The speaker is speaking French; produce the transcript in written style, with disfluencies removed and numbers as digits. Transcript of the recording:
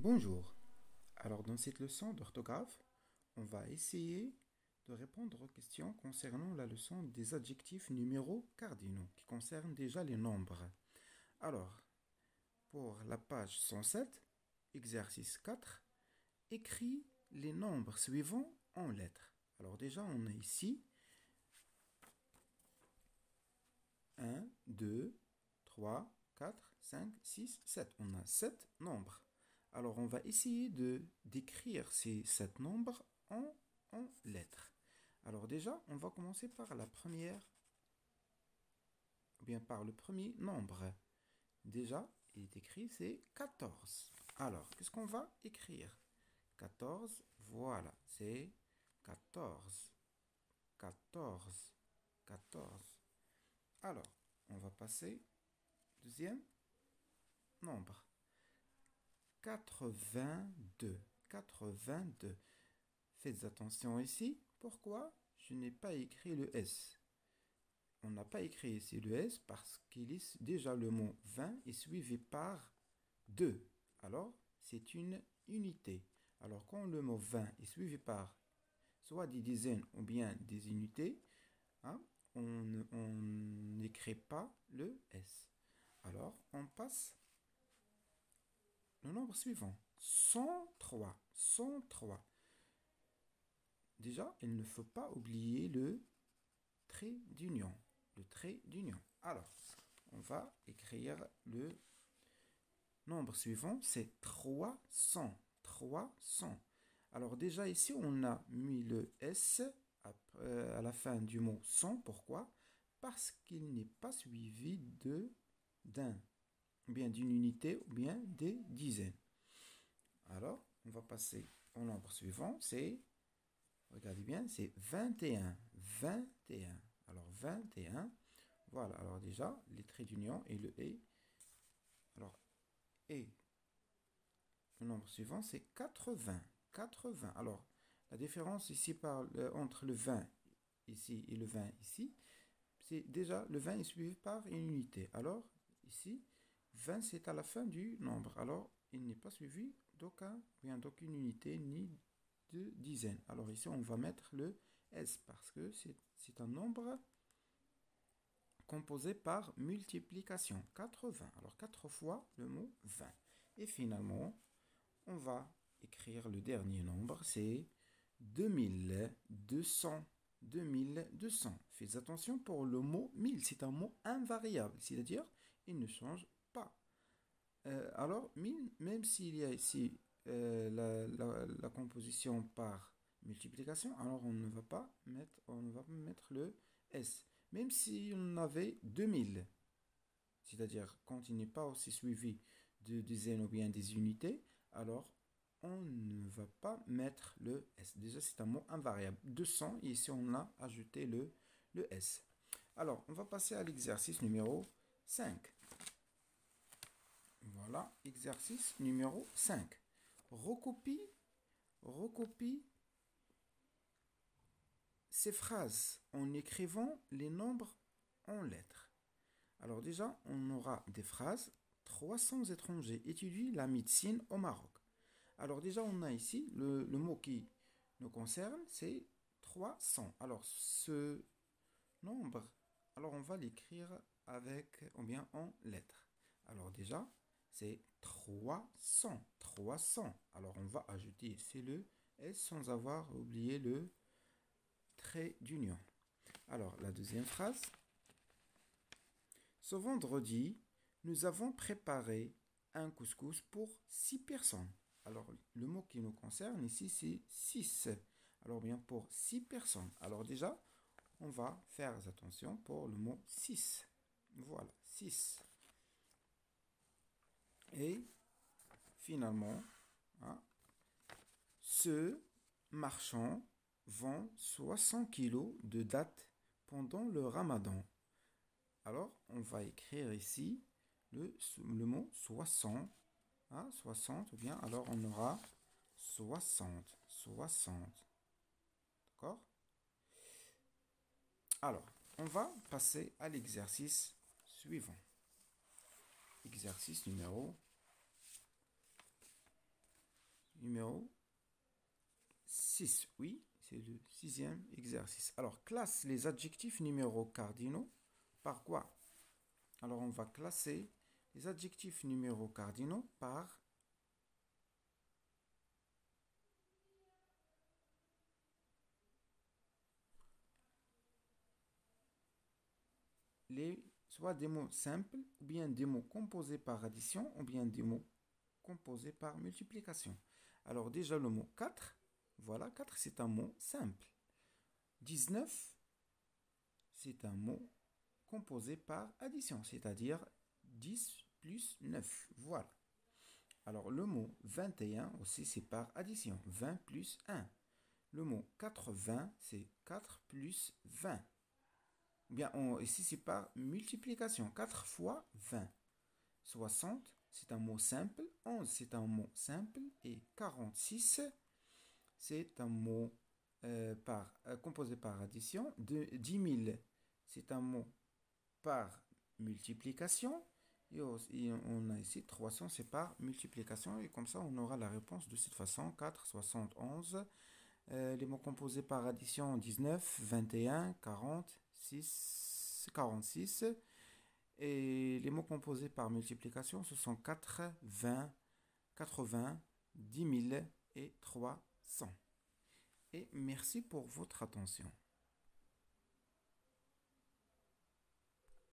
Bonjour. Alors dans cette leçon d'orthographe, on va essayer de répondre aux questions concernant la leçon des adjectifs numéros cardinaux qui concernent déjà les nombres. Alors, pour la page 107, exercice 4, écris les nombres suivants en lettres. Alors déjà, on a ici 1, 2, 3, 4, 5, 6, 7. On a 7 nombres. Alors, on va essayer d'écrire ces 7 nombres en lettres. Alors déjà, on va commencer par la première, ou bien par le premier nombre. Déjà, il est écrit, c'est 14. Alors, qu'est-ce qu'on va écrire? 14, voilà, c'est 14. 14. 14. Alors, on va passer au deuxième nombre. 82. 82. Faites attention ici. Pourquoi je n'ai pas écrit le S? On n'a pas écrit ici le S parce qu'il est déjà le mot 20 est suivi par 2. Alors, c'est une unité. Alors, quand le mot 20 est suivi par soit des dizaines ou bien des unités, hein, on n'écrit pas le S. Alors, on passe le nombre suivant. 103. 103. Déjà, il ne faut pas oublier le trait d'union. Le trait d'union. Alors, on va écrire le nombre suivant, c'est 300. 300. Alors déjà ici, on a mis le S à la fin du mot 100. Pourquoi? Parce qu'il n'est pas suivi d'un, ou bien d'une unité, ou bien des dizaines. Alors, on va passer au nombre suivant, c'est, regardez bien, c'est 21. 21. Alors, 21. Voilà, alors déjà, les traits d'union et le et. Alors, et le nombre suivant, c'est 80. 80. Alors, la différence ici entre le 20 ici et le 20 ici, c'est déjà le 20 est suivi par une unité. Alors, ici, 20 c'est à la fin du nombre. Alors, il n'est pas suivi d'aucune unité ni de dizaine. Alors ici, on va mettre le S parce que c'est un nombre composé par multiplication. 80. Alors 4 fois le mot 20. Et finalement, on va écrire le dernier nombre, c'est 2200. 2200. Faites attention pour le mot 1000. C'est un mot invariable, c'est-à-dire il ne change pas. Alors, 1000, même s'il y a ici la composition par multiplication, alors on ne va pas mettre le S. Même si on avait 2000, c'est-à-dire quand il n'est pas aussi suivi de dizaines ou bien des unités, alors on ne va pas mettre le S. Déjà, c'est un mot invariable. 200, et ici on a ajouté le S. Alors, on va passer à l'exercice numéro 5. Voilà, exercice numéro 5. Recopie ces phrases en écrivant les nombres en lettres. Alors déjà, on aura des phrases. 300 étrangers étudient la médecine au Maroc. Alors déjà, on a ici le mot qui nous concerne, c'est 300. Alors ce nombre, alors on va l'écrire ou bien en lettres. Alors déjà, c'est 300. 300. Alors on va ajouter ici le S sans avoir oublié le trait d'union. Alors la deuxième phrase. Ce vendredi, nous avons préparé un couscous pour 6 personnes. Alors, le mot qui nous concerne ici, c'est 6. Alors, bien, pour 6 personnes. Alors, déjà, on va faire attention pour le mot 6. Voilà, 6. Et, finalement, hein, ce marchand vend 60 kilos de dattes pendant le ramadan. Alors, on va écrire ici le mot 60. Hein, 60, ou bien, alors on aura 60. 60. D'accord? Alors, on va passer à l'exercice suivant. Exercice numéro numéro 6. Oui, c'est le 6e exercice. Alors, classe les adjectifs numéros cardinaux par quoi? Alors, on va classer les adjectifs numéros cardinaux par soit des mots simples, ou bien des mots composés par addition, ou bien des mots composés par multiplication. Alors déjà le mot 4, voilà, 4 c'est un mot simple. 19, c'est un mot composé par addition, c'est-à-dire 10 plus 9, voilà. Alors le mot 21 aussi c'est par addition, 20 plus 1. Le mot 80 c'est 4 plus 20. Bien, ici c'est par multiplication, 4 fois 20. 60, c'est un mot simple. 11, c'est un mot simple. Et 46, c'est un mot composé par addition. 10 000, c'est un mot par multiplication. Et on a ici 300, c'est par multiplication. Et comme ça, on aura la réponse de cette façon. 4, 71. Les mots composés par addition, 19, 21, 40, 6, 46. Et les mots composés par multiplication, ce sont 4, 20, 80, 10 000 et 300. Et merci pour votre attention.